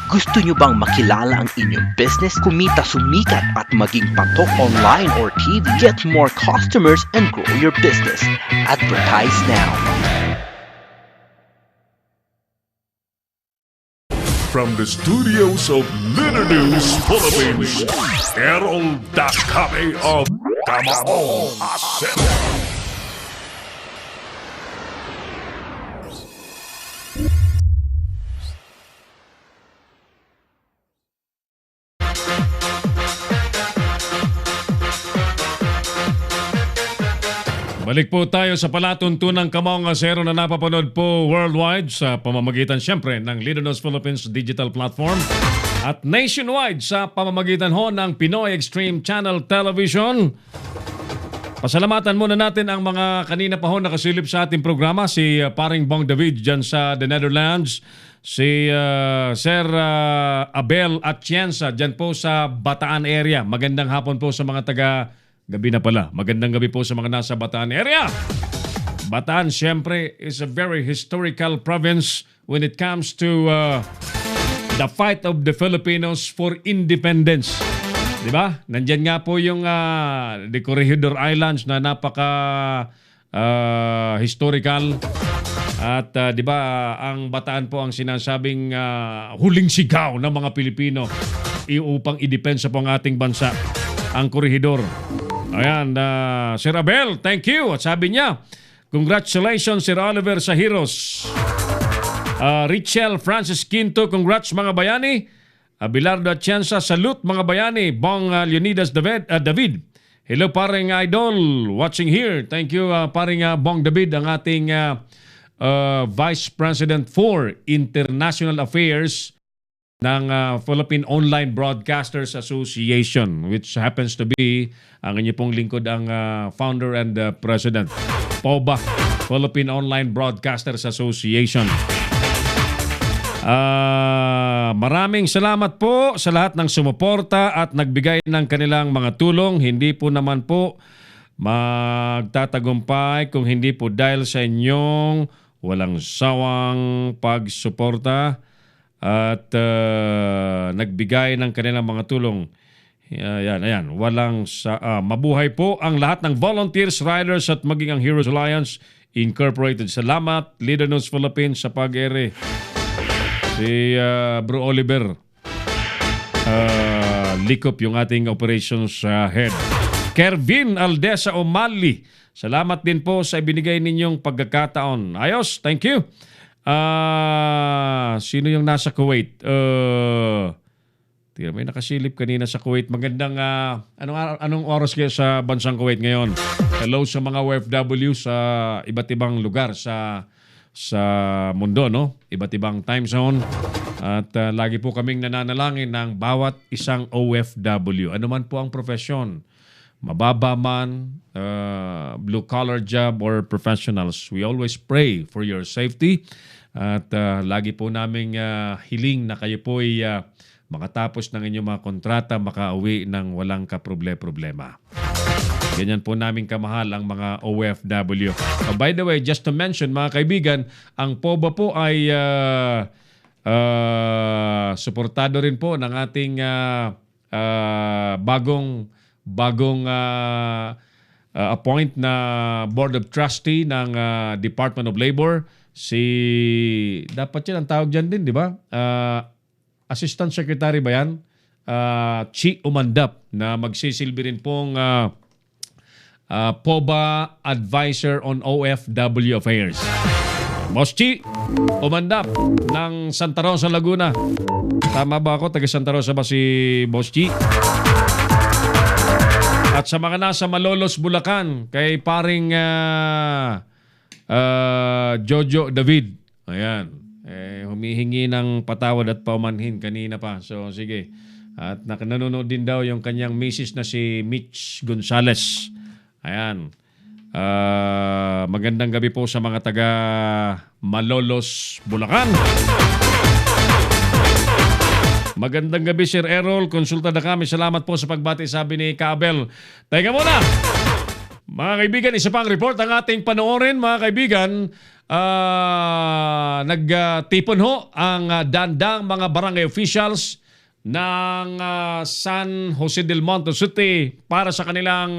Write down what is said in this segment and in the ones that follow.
Gusto nyo bang makilala ang inyong business, kumita, sumikat at maging patok online or TV? Get more customers and grow your business. Advertise now. From the studios of Litter News Philippines, Errol Dakame of Tamaong Asset. Balik po tayo sa palatuntunang Kamaong Asero na napapanood po worldwide sa pamamagitan siyempre ng Leader News Philippines digital platform at nationwide sa pamamagitan ho ng Pinoy Extreme Channel Television. Pasalamatan muna natin ang mga kanina pa ho nakasilip sa ating programa, si Paring Bong David dyan sa the Netherlands, si Sir Abel Atienza dyan po sa Bataan area. Magandang hapon po sa mga gabi na pala. Magandang gabi po sa mga nasa Bataan area. Bataan, siyempre, is a very historical province when it comes to the fight of the Filipinos for independence. Di ba? Nandyan nga po yung the Corregidor Islands na napaka historical. At di ba, ang Bataan po ang sinasabing huling sigaw ng mga Pilipino upang idepensa po ang ating bansa. Ang Corregidor. Ayan, Sir Abel, thank you. At sabi niya, congratulations Sir Oliver Sahiros. Richel Francis Quinto, congrats mga bayani. Abelardo Atienza, salute mga bayani. Bong Leonidas David. Hello paring idol, watching here. Thank you paring Bong David, ang ating Vice President for International Affairs ng Philippine Online Broadcasters Association, which happens to be ang inyo pong lingkod ang founder and president. POBA, Philippine Online Broadcasters Association. Maraming salamat po sa lahat ng sumuporta at nagbigay ng kanilang mga tulong. Hindi po naman po magtatagumpay kung hindi po dahil sa inyong walang sawang pagsuporta at nagbigay ng kanilang mga tulong. Ayan. Mabuhay po ang lahat ng volunteers, riders at maging ang Heroes Alliance Incorporated. Salamat, Leader News Philippines sa pag-ere. Si Bro Oliver Likop, yung ating operations head. Kervin Aldesa O'Malley, salamat din po sa ibinigay ninyong pagkakataon. Ayos, thank you. Sino yung nasa Kuwait? May nakasilip kanina sa Kuwait. Magandang anong oras kayo sa bansang Kuwait ngayon? Hello sa mga OFW sa iba't ibang lugar sa mundo, no? Iba't ibang time zone. At lagi po kaming nananalangin ng bawat isang OFW. Ano man po ang profesyon, mababa man, blue-collar job or professionals, we always pray for your safety. At lagi po naming hiling na kayo po ay makatapos ng inyong mga kontrata, makauwi ng walang kaproblema. Ganyan po namin kamahal ang mga OFW. By the way, just to mention mga kaibigan, ang POBA po ay suportado rin po ng ating bagong appoint na Board of Trustee ng Department of Labor. Dapat yan ang tawag dyan din, di ba? Assistant Secretary ba yan? Chi Umandap na magsisilbi rin pong POBA Advisor on OFW Affairs. Boss Chi Umandap ng Santa Rosa, Laguna. Tama ba ako? Taga Santa Rosa ba si Boss Chi? At sa mga nasa Malolos, Bulacan, kay paring Jojo David. Ayan. Humihingi ng patawad at paumanhin kanina pa. So, sige. At nanonood din daw yung kanyang misis na si Mitch Gonzales. Ayan. Magandang gabi po sa mga taga Malolos, Bulacan. Magandang gabi, Sir Errol. Konsulta na kami. Salamat po sa pagbati, sabi ni Kabel. Teka muna. Mga kaibigan, isa pang report ang ating panoorin, mga kaibigan. nagtipon ho ang dandang mga barangay officials ng San Jose del Monte City para sa kanilang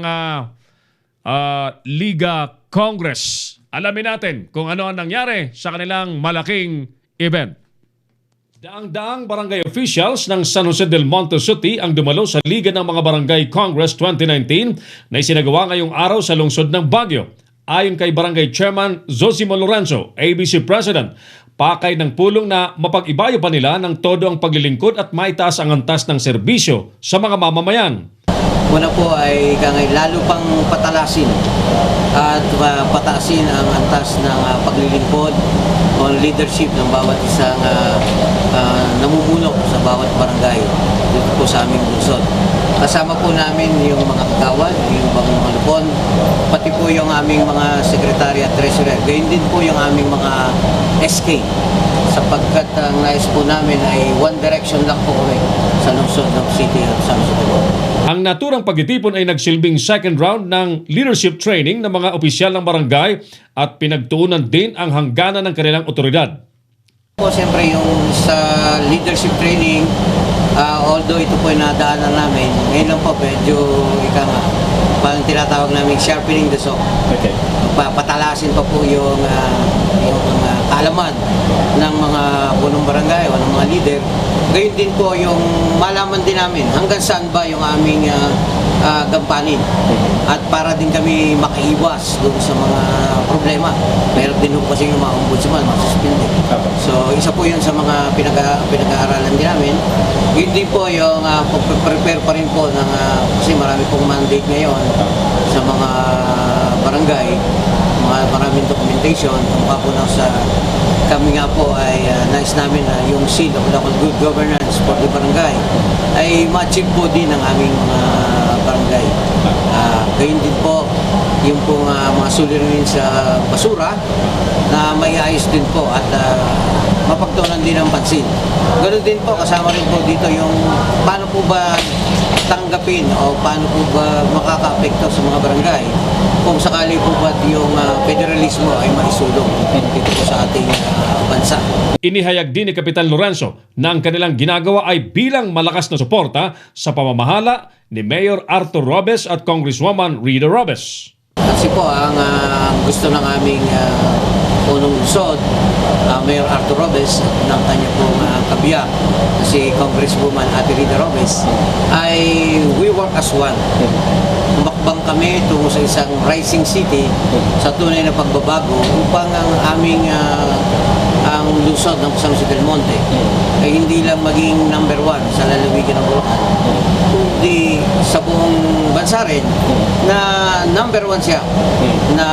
Liga Congress. Alamin natin kung ano ang nangyari sa kanilang malaking event. Daang-daang barangay officials ng San Jose del Monte City ang dumalo sa Liga ng mga Barangay Congress 2019 na isinagawa ngayong araw sa lungsod ng Baguio. Ayon kay Barangay Chairman Zosimo Lorenzo, ABC President, pakay ng pulong na mapag-ibayo pa nila ng todo ang paglilingkod at maitaas ang antas ng serbisyo sa mga mamamayan. Una po ay lalo pang patalasin at pataasin ang antas ng paglilingkod o leadership ng bawat isang namumuno sa bawat barangay dito po sa aming lungsod. Kasama po namin yung mga kagawad, yung mga lupon, pati po yung aming mga secretary at treasurer. Gayun din po yung aming mga SK sapagkat ang nais po namin ay one direction lang po kami sa lungsod ng city at San Jose del Monte. Ang naturang pagtitipon ay nagsilbing second round ng leadership training ng mga opisyal ng barangay at pinagtuunan din ang hangganan ng kanilang otoridad. Po, siyempre yung sa leadership training, although ito po ay nadaanan namin, ngayon lang po medyo parang tinatawag namin sharpening the saw. Okay. Patalasin pa po yung kaalaman ng mga punong barangay o ng mga leader. Gayun din po yung malaman din namin hanggang saan ba yung aming gampanin at para din kami makaiwas doon sa mga problema. Meron din po kasi yung mga ombudsman, masuspindi. So isa po yun sa mga pinag-aaralan din namin. Yun din po yung prepare pa rin po ng, kasi marami pong mandate ngayon sa mga barangay, maraming documentation kung pa po sa kami nga po ay nais namin na yung seal of local good governance for the barangay ay ma-achieve po din ng aming mga barangay. Gayun din po yung pong mga suliranin sa basura na may ayos din po at mapagtuunan din ang pansin. Ganoon din po, kasama rin po dito yung paano po ba tanggapin o paano po ba makaka-apekto sa mga barangay kung sakali po ba yung federalismo ay maisulong dito po sa ating bansa. Inihayag din ni Kapitan Lorenzo na ang kanilang ginagawa ay bilang malakas na suporta sa pamamahala ni Mayor Arthur Robes at Congresswoman Rita Robes. Kasi po ang gusto ng aming punong lungsod, Mayor Arthur Robes ng kanya pong kabiyak si Congresswoman Ate Rita Robes ay we work as one. Tumakbang kami tungo sa isang rising city sa tunay na pagbabago upang ang aming ang lungsod ng San Jose del Monte ay hindi lang maging number one sa lalawigan ng Bulacan, kundi sa buong bansa rin na number one siya na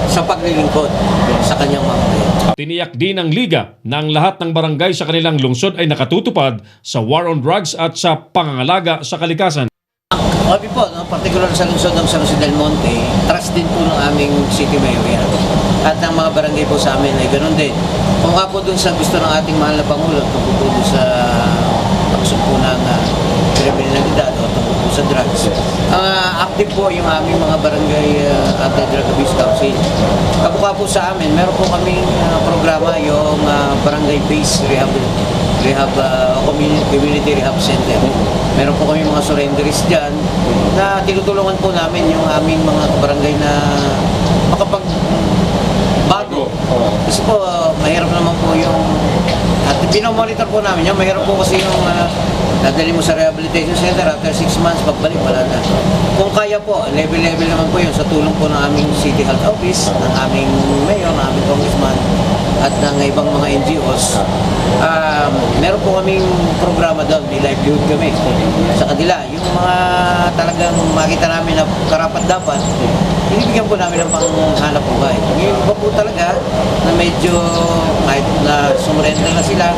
sa paglilingkod sa kanyang mamamayan. Tiniyak din ng Liga na ang lahat ng barangay sa kanilang lungsod ay nakatutupad sa war on drugs at sa pangangalaga sa kalikasan. Sabi po, particular sa lungsod ng San Jose del Monte, trust din po ng aming city mayor yan. At ang mga barangay po sa amin ay ganoon din. Kung nga po dun sa gusto ng ating mahal na Pangulo, tungkol po dun sa pagsumpo ng kriminalidad o tungkol po sa drugs. Active po yung aming mga barangay anti-drug abuse council. Kabuka po sa amin, meron po kaming programa yung barangay-based community rehab center. Meron po kami mga surrenderies dyan na tinutulungan po namin yung aming mga barangay na makapagbago. Kasi po, mahirap naman po yung at pinomonitor po namin yan. Mahirap po kasi yung dadali mo sa rehabilitation center after 6 months, pagbalik, wala na. Kung kaya po, level-level naman po yun sa tulong po ng aming City Health Office, ng aming mayor, ng aming congressman, at ng ibang mga NGOs. Meron po kaming programa doon, may livelihood kami sa kanila. Yung mga talagang makita namin na karapat-dapat, binibigyan po namin ng panghanap buhay. Yung iba po talaga na medyo kahit na sumurrender na sila,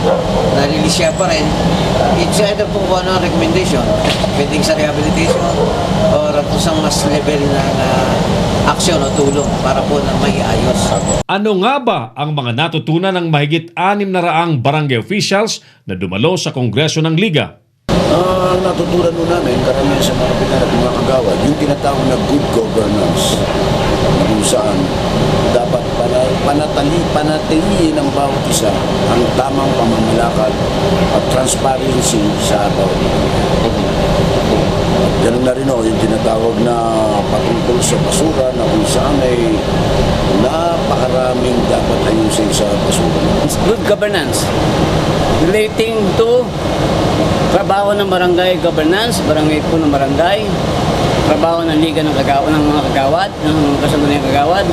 nalilisya pa rin, it's either po kung ano ang recommendation, pwedeng sa rehabilitation or kusang mas level ng aksyon o tulong para po na may ayos. Ano nga ba ang mga natutunan ng mahigit 600 barangay officials na dumalo sa Kongreso ng Liga? Ang natutunan mo namin, karamihan sa mga pinar at mga kagawad, yung tinatawag na good governance, na kung saan dapat panatiliin ng bawat isa ang tamang pamamalakad at transparency sa bawat ganun na rin yung tinatawag na patungkol sa basura na kung saan ay napakaraming dapat ayusin sa basura. Good governance relating to trabaho ng barangay governance, barangay po ng barangay, trabaho ng liga ng mga kagawad, ng kasalukuyan kagawad,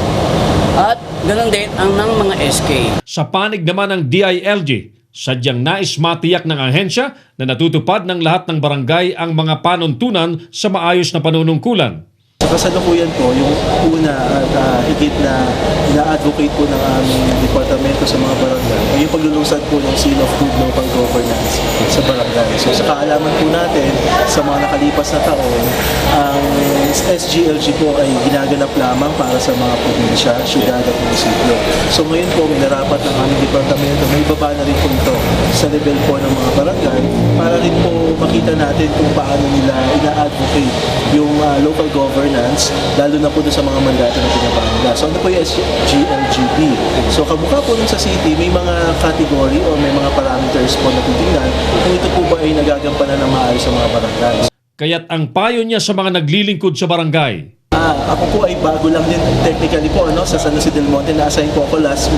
at ganun din ang ng mga SK. Sa panig naman ng DILG, sadyang nais matiyak ng ahensya na natutupad ng lahat ng barangay ang mga panuntunan sa maayos na panunungkulan. Sa kasalukuyan po, yung una at higit na ina-advocate po ng aming departamento sa mga barangay ay yung paglulunsad po ng Seal of Good Local Governance sa barangay. So sa kaalaman po natin, sa mga nakalipas na taon, ang SGLG po ay ginaganap lamang para sa mga probinsya, syudad at munisipyo. So ngayon po, minarapat ng aming departamento, may baba na rin po ito sa level po ng mga barangay para rin po makita natin kung paano nila ina-advocate yung local governance, lalo na po doon sa mga mandato na pinapahan nila. So ano po yung SGLGB? So kamukha po nun sa city, may mga category o may mga parameters po na titingnan kung ito po ba ay nagagampanan ng maayos sa mga barangay. Kaya't ang payo niya sa mga naglilingkod sa barangay, Ako po ay bago lang din technically po sa San Jose del Monte. Na-assign po ako last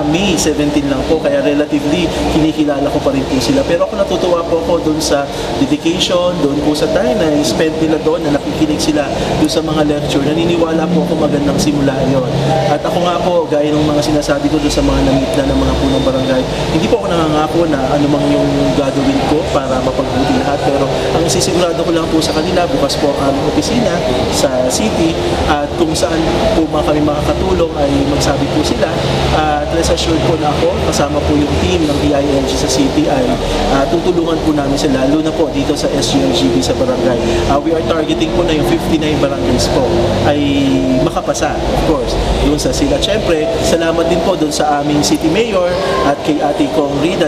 May 17 lang po, kaya relatively kinikilala ko pa rin po sila. Pero ako natutuwa po ako doon sa dedication, doon po sa time na spend nila doon, na nakikinig sila doon sa mga lecture. Naniniwala po ako magandang simula yon. At ako nga po, gaya ng mga sinasabi ko doon sa mga namit na ng mga punong barangay, hindi po ako nangangako na anumang yung gagawin ko para mapagbuti lahat. Pero ang isisigurado ko lang po sa kanila, bukas po ang aming opisina sa city, at kung saan po kami makakatulong ay magsabi po sila, at rest assured po na ako, kasama po yung team ng DILG sa city, ay tutulungan po namin sila, lalo na po dito sa SGLGB sa barangay. We are targeting po na yung 59 barangays po ay makapasa, of course, doon sa sila. Siyempre, salamat din po doon sa aming city mayor at kay Ate Kong Rida,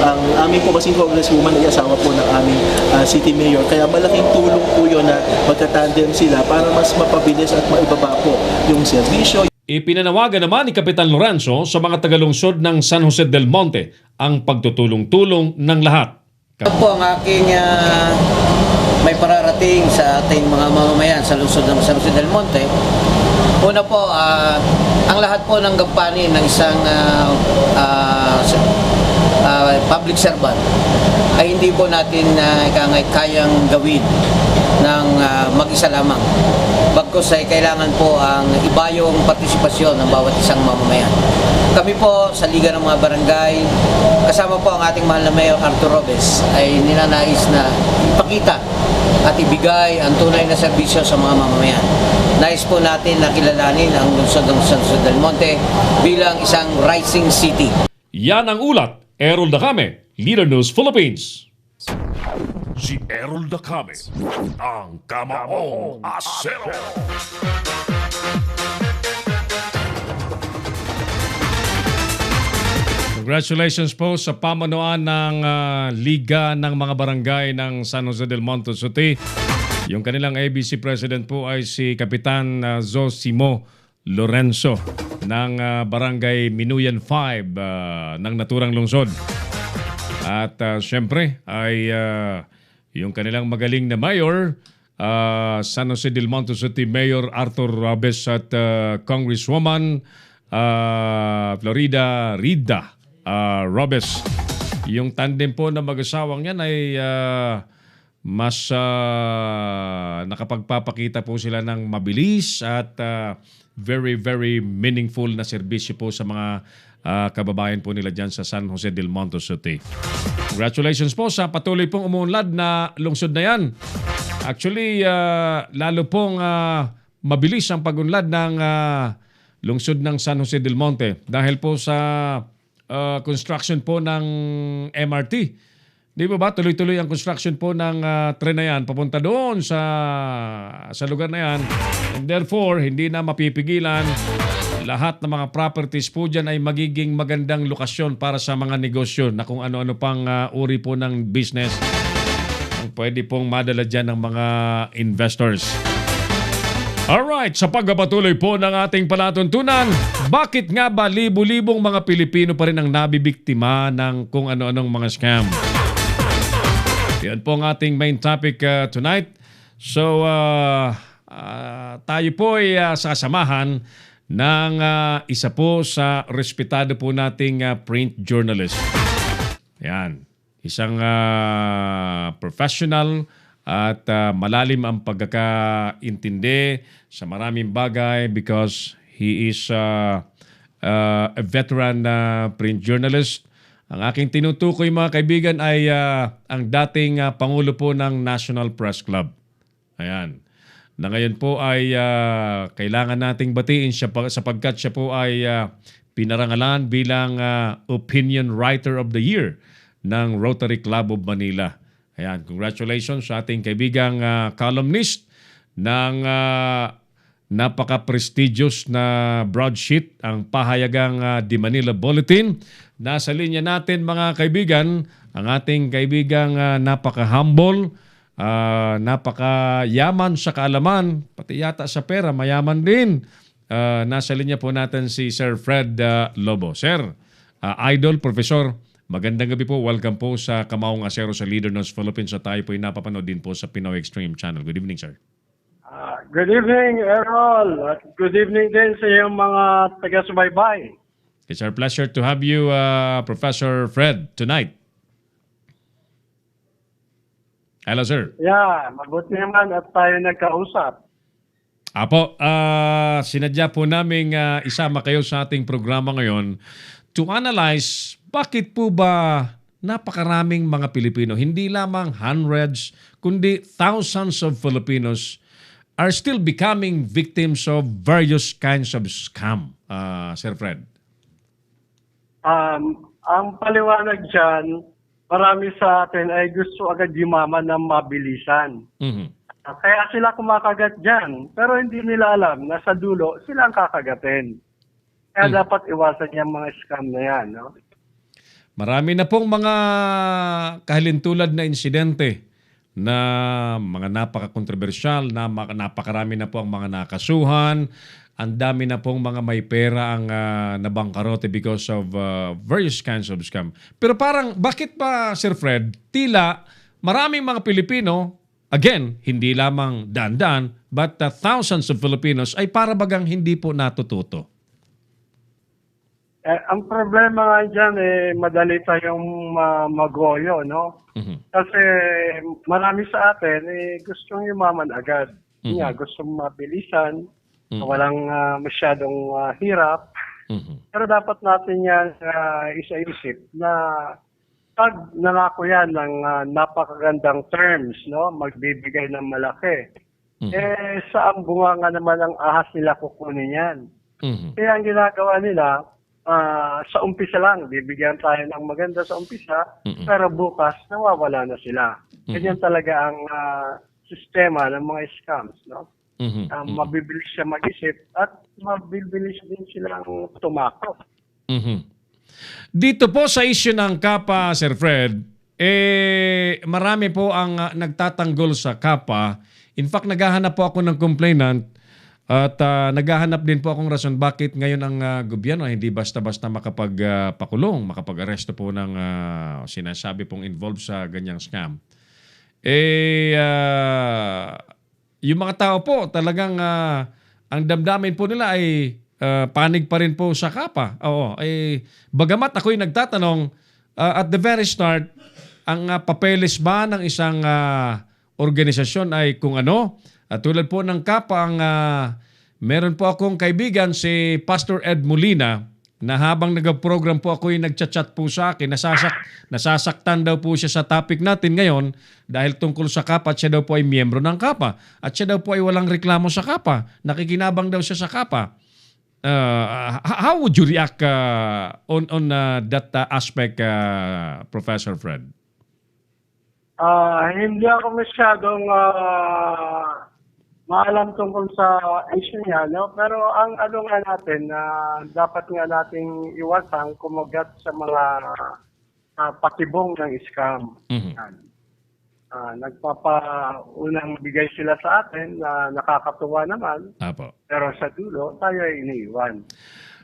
ang aming po kasing congresswoman ay asawa po ng aming city mayor. Kaya malaking tulong po yun na magkatandem sila para mas mapabilis at maibaba po yung serbisyo. ipinanawagan naman ni Kapitan Lorenzo sa mga tagalungsod ng San Jose del Monte ang pagtutulong-tulong ng lahat. Ito po ang aking may pararating sa ating mga mamamayan sa lungsod ng San Jose del Monte. Una po, ang lahat po ng gampanin ng isang public servant ay hindi po natin kayang gawin ng mag-isa lamang. Bagkus ay kailangan po ang iba yung partisipasyon ng bawat isang mamamayan. Kami po sa Liga ng mga Barangay, kasama po ang ating mahal na Mayor Arthur Robes, ay ninanais na ipakita at ibigay ang tunay na serbisyo sa mga mamamayan. Nais po natin na kilalanin ang lungsod ng San Jose del Monte bilang isang rising city. Yan ang ulat. Errol Dacame, Leader News Philippines. Si Errol Dacame, ang Kamaong Asero. Congratulations po sa pamanuan ng Liga ng mga Barangay ng San Jose del Monte City. Yung kanilang ABC President po ay si Kapitan Zosimo Lorenzo ng Barangay Minuyan 5 ng naturang lungsod. At syempre ay yung kanilang magaling na mayor, San Jose del Monte City Mayor Arthur Robes at Congresswoman Florida Rida Robes. Yung tandem po na mag-asawang yan ay mas nakapagpapakita po sila ng mabilis at very, very meaningful na serbisyo po sa mga kababayan po nila dyan sa San Jose del Monte City. Congratulations po sa patuloy pong umuunlad na lungsod na yan. Actually, lalo pong mabilis ang pagunlad ng lungsod ng San Jose del Monte dahil po sa construction po ng MRT. Di ba tuloy-tuloy ang construction po ng tren na yan papunta doon sa lugar na yan. And therefore, hindi na mapipigilan. Lahat ng mga properties po dyan ay magiging magandang lokasyon para sa mga negosyo na kung ano-ano pang uri po ng business ang pwede pong madala dyan ng mga investors. Alright, sa pagpapatuloy po ng ating palatuntunan, bakit nga ba libu-libong mga Pilipino pa rin ang nabibiktima ng kung ano-anong mga scam? Yan po ang ating main topic tonight. So, tayo po ay sasamahan ng isa po sa respetado po nating print journalist. Yan. Isang professional at malalim ang pagkakaintindi sa maraming bagay because he is a veteran print journalist. Ang aking tinutukoy mga kaibigan ay ang dating Pangulo po ng National Press Club. Ayan. Na ngayon po ay kailangan nating batiin siya sapagkat siya po ay pinarangalan bilang Opinion Writer of the Year ng Rotary Club of Manila. Ayan, congratulations sa ating kaibigang columnist ng napaka-prestigious na broadsheet, ang pahayagang The Manila Bulletin. Nasa linya natin mga kaibigan, ang ating kaibigang napaka-humble, napaka-yaman sa kaalaman, pati yata sa pera, mayaman din. Nasa linya po natin si Sir Fred Lobo. Sir, idol, professor, magandang gabi po. Welcome po sa Kamaong Asero sa Leader News Philippines at tayo po ay napapanood din po sa Pinoy Extreme Channel. Good evening, sir. Good evening, Errol. At good evening din sa iyong mga taga-subaybay. It's our pleasure to have you, Professor Fred, tonight. Hello, sir. Yeah, mabuti naman at tayo nagkausap. Apo, sinadya po namin isama kayo sa ating programa ngayon to analyze bakit po ba napakaraming mga Pilipino, hindi lamang hundreds, kundi thousands of Filipinos are still becoming victims of various kinds of scam, Sir Fred? Ang paliwanag dyan, marami sa atin ay gusto agad yumaman ng mabilisan. Mhm. Kaya sila kumakagat dyan, pero hindi nila alam na sa dulo sila ang kakagatin. Kaya dapat iwasan yung mga scam na yan. No? Marami na pong mga kahalintulad na insidente na mga napaka-kontrobersyal, na napakarami na po ang mga nakasuhan, ang dami na pong mga may pera ang nabangkarote because of various kinds of scam. Pero parang, bakit ba, Sir Fred, tila maraming mga Pilipino, again, hindi lamang daan-daan, but thousands of Filipinos ay para bagang hindi po natututo? Ang problema nga dyan, madali tayong magoyo, no? Mhm. Kasi marami sa atin, gustong yumaman agad. Nga, gustong mabilisan, walang masyadong hirap. Pero dapat natin yan isa-isip na pag nangako yan ng napakagandang terms, no? Magbibigay ng malaki. Saan bunga nga naman ang ahas nila kukunin yan? Kaya ang ginagawa nila, sa umpisa lang, bibigyan tayo ng maganda sa umpisa, pero bukas, nawawala na sila. Ganyan talaga ang sistema ng mga scams. No? Mabibilis siya mag-isip at mabibilis din silang tumakot. Dito po sa issue ng KAPA, Sir Fred, marami po ang nagtatanggol sa KAPA. In fact, naghahanap po ako ng complainant at naghahanap din po akong rason bakit ngayon ang gobyerno hindi basta-basta makapagpakulong, makapag-aresto po ng sinasabi pong involved sa ganyang scam. Yung mga tao po talagang ang damdamin po nila ay panig pa rin po sa KAPA. Oo, bagamat ako'y nagtatanong at the very start, ang papeles ba ng isang organisasyon ay kung ano? At tulad po ng KAPA, meron po akong kaibigan si Pastor Ed Molina na habang nag-program po ako nagchat-chat po sa akin, nasasaktan daw po siya sa topic natin ngayon dahil tungkol sa KAPA at siya daw po ay miyembro ng KAPA. At siya daw po ay walang reklamo sa KAPA. Nakikinabang daw siya sa KAPA. How would you react on that aspect, Professor Fred? Hindi ako masyadong maalam tungkol sa issue niya, no? Pero ang ano nga natin, dapat nga nating iwasan kumagat sa mga patibong ng scam. nagpapaunang bigay sila sa atin na nakakatuwa naman, Apo. pero sa dulo, tayo ay iniiwan.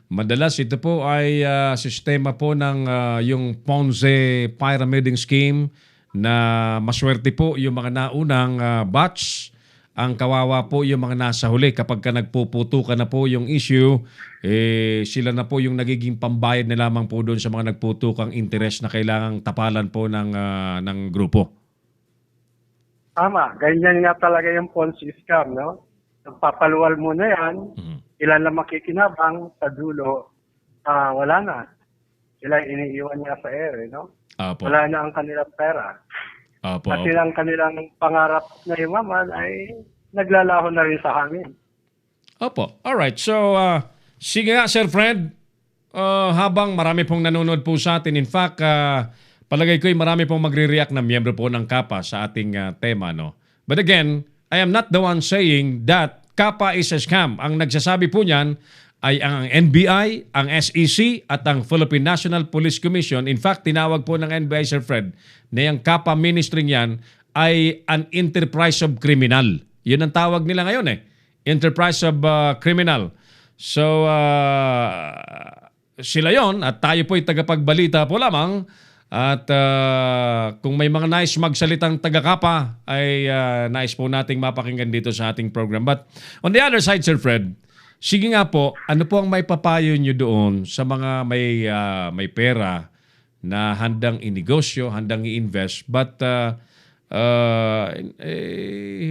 Madalas ito po ay sistema po ng yung Ponzi pyramiding scheme na maswerte po yung mga naunang batch. Ang kawawa po yung mga nasa huli kapag ka nagpuputukan na po yung issue, sila na po yung nagiging pambayad na lamang po doon sa mga nagputukang interest na kailangang tapalan po ng grupo. Tama, ganyan nga talaga yung Ponzi scam, no? Nagpapaluwal mo na yan, ilan lang makikinabang, sa dulo, wala na. Sila iniiwan niya sa ere, no? Apo. Wala na ang kanilang pera. Apo. At silang kanilang pangarap na yumaman ay naglalaho na rin sa hangin. Opo. Alright. So, sige nga, Sir Fred. Habang marami pong nanonood po sa atin, in fact, palagay ko'y marami pong magre-react na miyembro po ng KAPA sa ating tema. No? But again, I am not the one saying that KAPA is a scam. Ang nagsasabi po niyan ay ang NBI, ang SEC at ang Philippine National Police Commission. In fact, tinawag po ng NBI, Sir Fred, na yung KAPA ministry niyan ay an enterprise of criminal. Yun ang tawag nila ngayon eh. Enterprise of criminal. So, sila yon at tayo po ay tagapagbalita po lamang. At kung may mga nais magsalitang taga-KAPA ay nais po nating mapakinggan dito sa ating program. But on the other side, Sir Fred, sige nga po, ano po ang may papayo nyo doon sa mga may pera na handang inegosyo, handang i-invest, but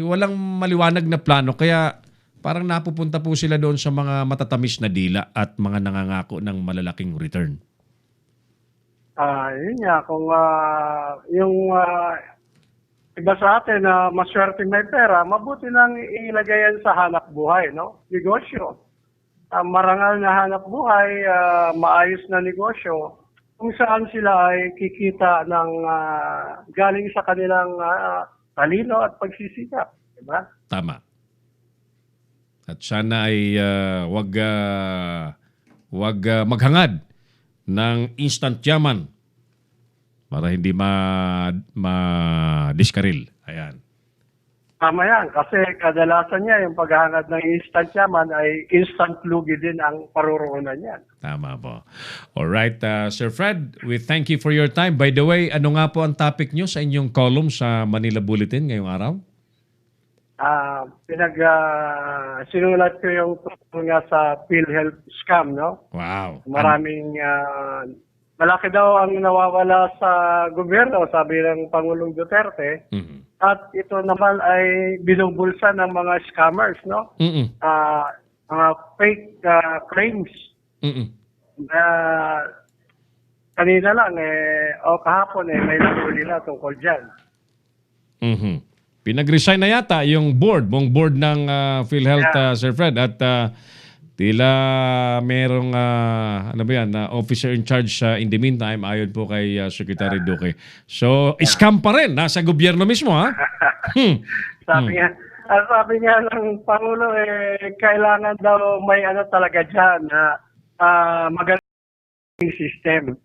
walang maliwanag na plano, kaya parang napupunta po sila doon sa mga matatamis na dila at mga nangangako ng malalaking return. Yun nga, kung yung iba sa atin na maswerte may pera, mabuti nang ilagay yan sa hanap buhay, no? Negosyo. Marangal na hanap buhay, maayos na negosyo, kung saan sila ay kikita ng galing sa kanilang talino at pagsisikap. Diba? Tama. At sana ay wag maghangad ng instant yaman para hindi ma-diskaril. Ayan. Tama yan, kasi kadalasan niya yung paghahangad ng instant yaman ay instant lugi din ang paruroonan niyan. Tama po. Alright, Sir Fred, we thank you for your time. By the way, ano nga po ang topic nyo sa inyong column sa Manila Bulletin ngayong araw? Sinulat ko yung tungkol nga sa PhilHealth scam, no? Wow. Maraming, malaki daw ang nawawala sa gobyerno, sabi ng Pangulong Duterte. Mhm. At ito naman ay binubulsa ng mga scammers, no? Mm-mm. Mga fake claims. Mm-mm. Kanina lang, kahapon, may nahuli na tungkol dyan. Mhm. Pinag-resign na yata yung board ng PhilHealth, Sir Fred, at tila merong ano ba yan, officer in charge in the meantime ayon po kay Secretary Duque. So, scam pa rin nasa gobyerno mismo, ha? Sabi nga ng Pangulo, kailangan daw may ano talaga dyan na magandang system.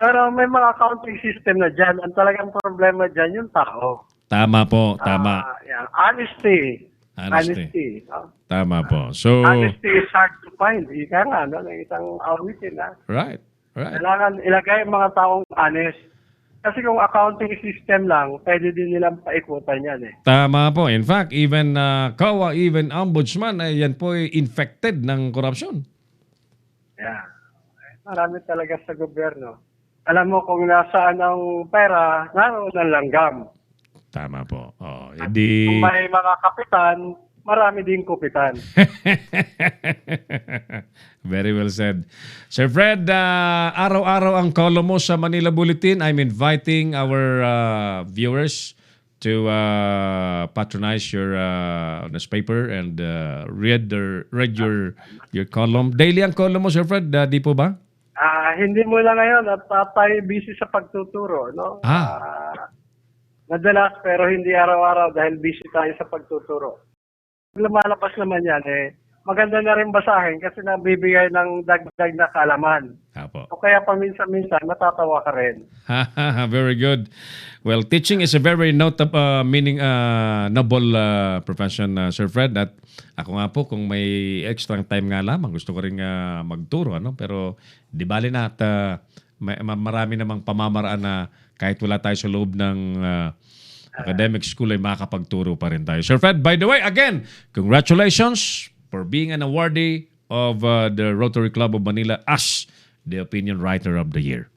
Pero may mga accounting system na dyan. Ang talagang problema dyan yung tao. Tama po, tama. Honesty. Honesty. No? Tama po. So, Honesty is hard to find. Ika nga, no? Ng isang awitin, ha? right. Kailangan ilagay ang mga taong honest. Kasi kung accounting system lang, pwede din nilang paikutan yan, eh. Tama po. In fact, even COA, even Ombudsman, ay yan po ay infected ng korupsyon. Yeah. Marami talaga sa gobyerno. Alam mo kung nasaan ang pera, naroon ang langgam. Tama po. Oh, Kung edi... may mga kapitan, marami din kupitan. Very well said. Sir Fred, araw-araw ang column mo sa Manila Bulletin. I'm inviting our viewers to patronize your newspaper and read your column. Daily ang column mo, Sir Fred, di po ba? Hindi mo lang ngayon at tayo busy sa pagtuturo, no? Madalas pero hindi araw-araw dahil busy tayo sa pagtuturo. Lumalabas naman yan, maganda na rin basahin kasi nabibigay ng dagdag na kaalaman. Apo. O kaya paminsan-minsan, matatawa ka rin. Very good. Well, teaching is a very noble profession, Sir Fred. At ako nga po, kung may extra time nga lamang, gusto ko rin magturo. Pero di bali na at marami namang pamamaraan na kahit wala tayo sa loob ng academic school ay makakapagturo pa rin tayo. Sir Fred, by the way, again, congratulations for being an awardee of the Rotary Club of Manila as the Opinion Writer of the Year.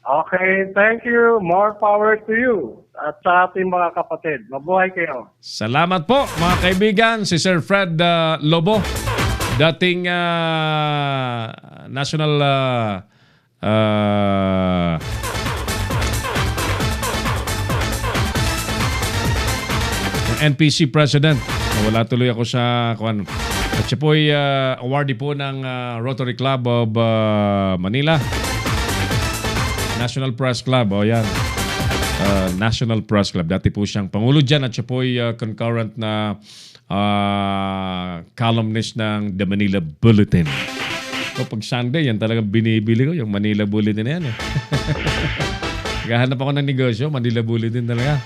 Okay, thank you. More power to you at sa ating mga kapatid. Mabuhay kayo. Salamat po mga kaibigan, si Sir Fred Lobo, dating National NPC President. Wala tuloy ako sa kuwan. At siya po ay awardee po ng Rotary Club of Manila. National Press Club. O yan. National Press Club. Dati po siyang pangulo dyan at siya po ay concurrent na columnist ng The Manila Bulletin. Pag Sunday, yan talagang binibili ko. Yung Manila Bulletin na yan. Gahanap ako ng negosyo. Manila Bulletin talaga.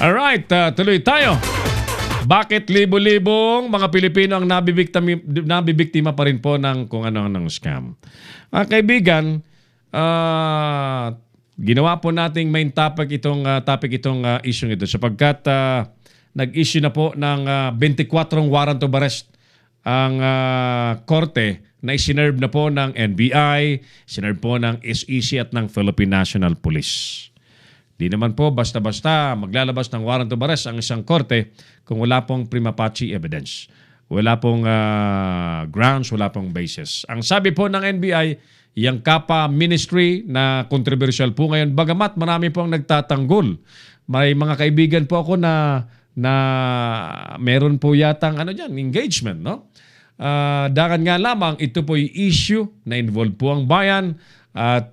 Alright, tuloy tayo. Bakit libo-libong mga Pilipino ang nabibiktima pa rin po ng kung ano ng scam? Mga kaibigan, ginawa po nating main topic itong issue ito sapagkat nag-issue na po ng 24 warrant of arrest ang korte na isinerve na po ng NBI, isinerve po ng SEC at ng Philippine National Police. Di naman po basta-basta maglalabas ng warrant of arrest ang isang korte kung wala pong prima facie evidence. Wala pong grounds, wala pong basis. Ang sabi po ng NBI, yung CAPA ministry na controversial po ngayon, bagamat marami po ang nagtatanggol. May mga kaibigan po ako na meron po yatang engagement, no? Dakan nga lamang, ito po yung issue na involve po ang bayan at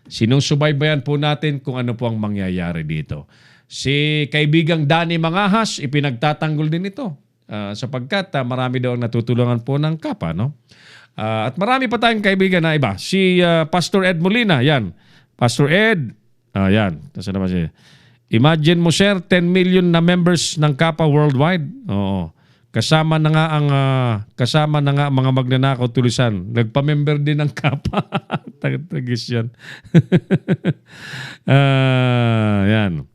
sinusubaybayan po natin kung ano po ang mangyayari dito. Si kaibigang Danny Mangahas, ipinagtatanggol din ito sapagkat marami daw ang natutulungan po ng CAPA, no? At marami pa tayong kaibigan na iba. Si Pastor Ed Molina, yan. Pastor Ed, yan. Kasi naman siya. Imagine mo, sir, 10 million na members ng CAPA worldwide. Oo. Kasama na nga ang mga magnanakaw tulisan. Nagpa-member din ng CAPA. Tagis yan. Yan.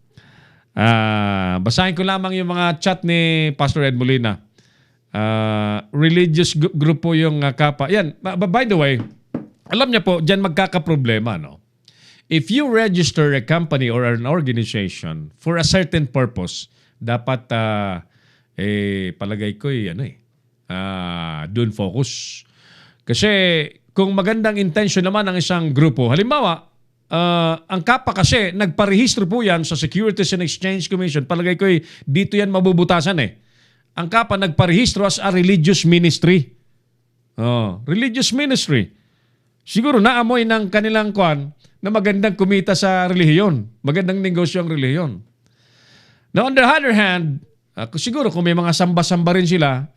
Basahin ko lamang yung mga chat ni Pastor Ed Molina. Religious group po yung CAPA. Yan. By the way, alam niya po, dyan magkakaproblema, no? If you register a company or an organization for a certain purpose, dapat palagay ko doon focus. Kasi kung magandang intention naman ng isang grupo, halimbawa, ang CAPA kasi nagparehistro po yan sa Securities and Exchange Commission. Palagay ko dito yan mabubutasan eh. Ang CAPA nagparehistro as a religious ministry. Religious ministry. Siguro naamoy ng kanilang kwan na magandang kumita sa relihiyon. Magandang negosyo ang relihiyon. Now on the other hand, siguro kung may mga samba-samba rin sila,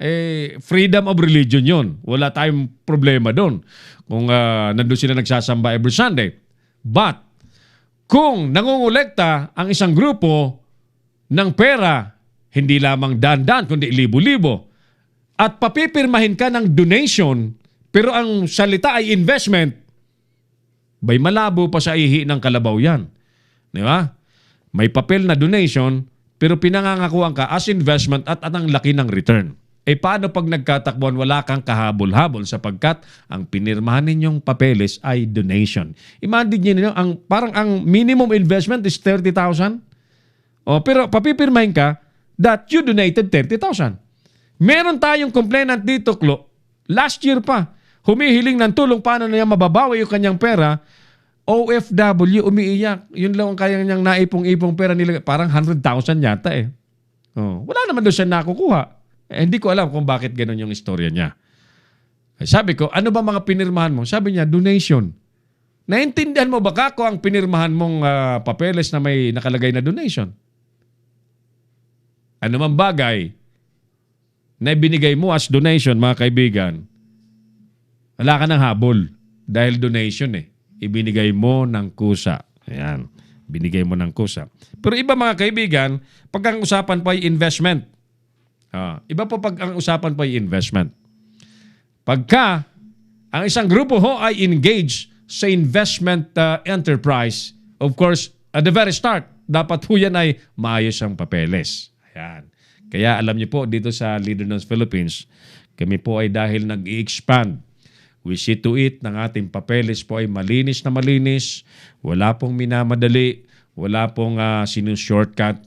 freedom of religion yun. Wala tayong problema doon. Kung nandun sila nagsasamba every Sunday. But, kung nangungulekta ang isang grupo ng pera, hindi lamang daan-daan, kundi libo-libo, at papipirmahin ka ng donation, pero ang salita ay investment, bay malabo pa sa ihi ng kalabaw yan. Di ba? May papel na donation, pero pinangangakuan ka as investment at ang laki ng return. Paano pag nagkatakbuhan wala kang kahabol-habol sapagkat ang pinirmahan ninyong papeles ay donation. Imagine niyo, parang ang minimum investment is 30,000. Pero papipirmahin ka that you donated 30,000. Meron tayong complainant dito, Klo, last year pa, humihiling ng tulong paano na niya mababawi yung kanyang pera. OFW, umiiyak. Yun lang ang kaya niyang naipong-ipong pera nila. Parang 100,000 yata eh. Wala naman doon siya nakukuha. Hindi ko alam kung bakit ganun yung istorya niya. Sabi ko, ano ba mga pinirmahan mo? Sabi niya, donation. Naintindihan mo ba kako ang pinirmahan mong papeles na may nakalagay na donation? Ano man bagay, na ibinigay mo as donation, mga kaibigan, wala ka ng habol dahil donation ibinigay mo ng kusa. Ayan, binigay mo ng kusa. Pero iba, mga kaibigan, pag ang usapan pa ay investment. Iba po pag ang usapan pa ay investment. Pagka ang isang grupo ho ay engaged sa investment enterprise, of course, at the very start, dapat po yan ay maayos ang papeles. Ayan. Kaya alam niyo po, dito sa Leader ng Philippines, kami po ay dahil nag-i-expand. We see to it ng ating papeles po ay malinis na malinis, wala pong minamadali, wala pong sinushortcut,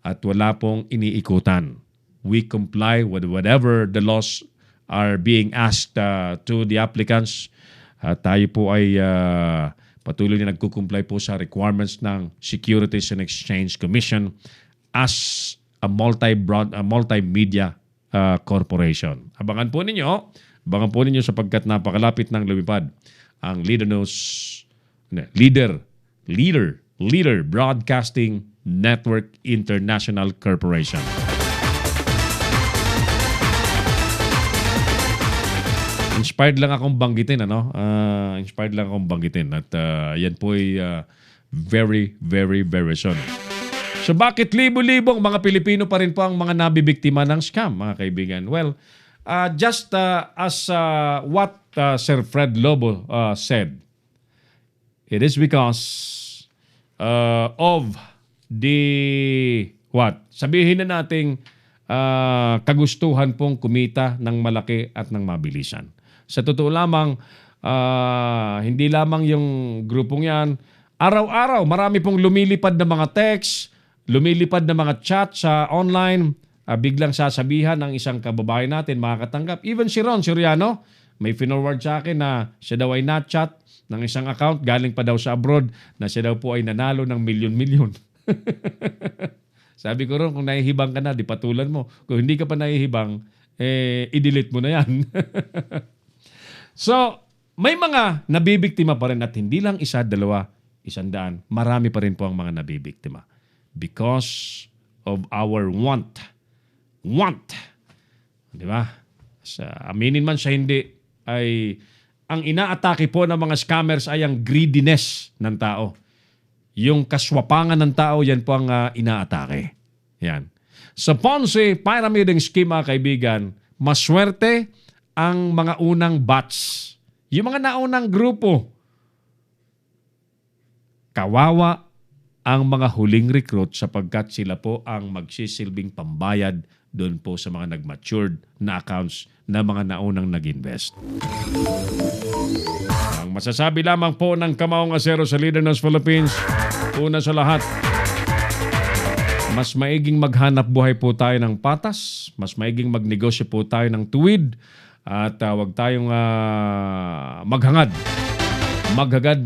at wala pong iniikutan. We comply with whatever the laws are being asked to the applicants. Tayo po ay patuloy na nagkukumplay po sa requirements ng Securities and Exchange Commission as a multimedia corporation. Abangan po ninyo sapagkat napakalapit ng lumipad ang Leader Broadcasting Network International Corporation. Inspired lang akong banggitin, Inspired lang akong banggitin at yan po ay very, very, very soon. So bakit libo-libong mga Pilipino pa rin po ang mga nabibiktima ng scam, mga kaibigan? Well, just as what Sir Fred Lobo said, it is because of the sabihin na nating kagustuhan pong kumita ng malaki at ng mabilisan. Sa totoo lamang, hindi lamang yung grupong yan, araw-araw marami pong lumilipad na mga text, lumilipad na mga chat sa online, biglang sasabihan ng isang kababae natin makakatanggap. Even si Ron Soriano, may finorward sa akin na siya daw ay na-chat ng isang account, galing pa daw sa abroad, na siya daw po ay nanalo ng milyon-milyon. Sabi ko ron, kung nahihibang ka na, di patulan mo. Kung hindi ka pa nahihibang, i-delete mo na yan. So, may mga nabibiktima pa rin at hindi lang isa, dalawa, 100. Marami pa rin po ang mga nabibiktima. Because of our want. Di ba? Aminin man siya hindi, ay ang inaatake po ng mga scammers ay ang greediness ng tao. Yung kaswapangan ng tao, yan po ang inaatake. Yan. Sa Ponzi pyramiding scheme, mga kaibigan, maswerte ang mga unang batch. Yung mga naunang grupo. Kawawa ang mga huling recruit sapagkat sila po ang magsisilbing pambayad doon po sa mga nag-matured na accounts na mga naunang nag-invest. Ang masasabi lamang po ng Kamaong Asero sa Leader ng Philippines, una sa lahat, mas maiging maghanap buhay po tayo ng patas, mas maiging magnegosyo po tayo ng tuwid, at huwag tayong maghagad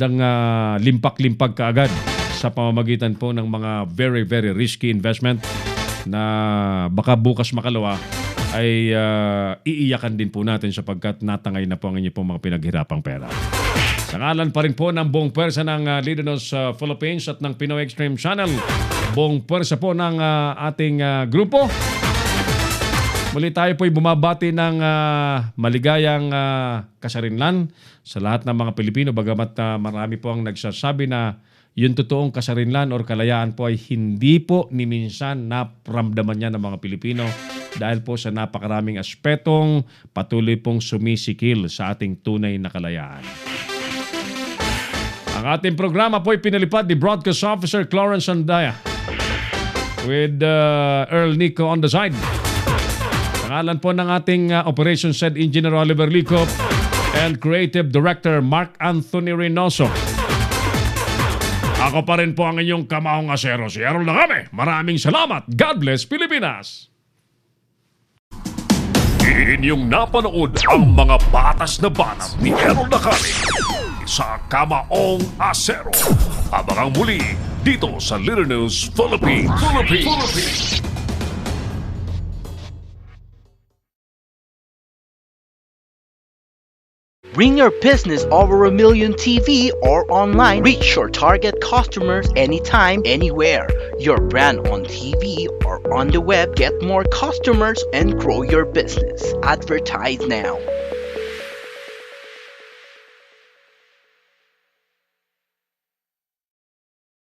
ng limpak-limpak kaagad sa pamamagitan po ng mga very, very risky investment na baka bukas makalawa ay iiyakan din po natin sapagkat natangay na po ang inyo pong mga pinaghirapang pera. Sa ngalan pa rin po ng buong pwersa ng Leader ng Philippines at ng Pinoy Extreme Channel, buong pwersa po ng ating grupo, muli tayo po'y bumabati ng maligayang kasarinlan sa lahat ng mga Pilipino, bagamat marami po ang nagsasabi na yung totoong kasarinlan or kalayaan po ay hindi po ni minsan naparamdaman niya ng mga Pilipino dahil po sa napakaraming aspetong patuloy pong sumisikil sa ating tunay na kalayaan. Ang ating programa po ay pinalipad ni Broadcast Officer Clarence Andaya with Earl Nico on the side. Pangalan po ng ating Operations Head Engineer Oliver Licop and Creative Director Mark Anthony Reynoso. Ako pa rin po ang inyong Kamaong Asero, si Errol Dacame. Maraming salamat. God bless Pilipinas. Inyong napanood ang mga batas na banat ni Errol Dacame sa Kamaong Asero. Abangang muli dito sa Leader News Philippines. Bring your business over a million TV or online. Reach your target customers anytime, anywhere. Your brand on TV or on the web. Get more customers and grow your business. Advertise now.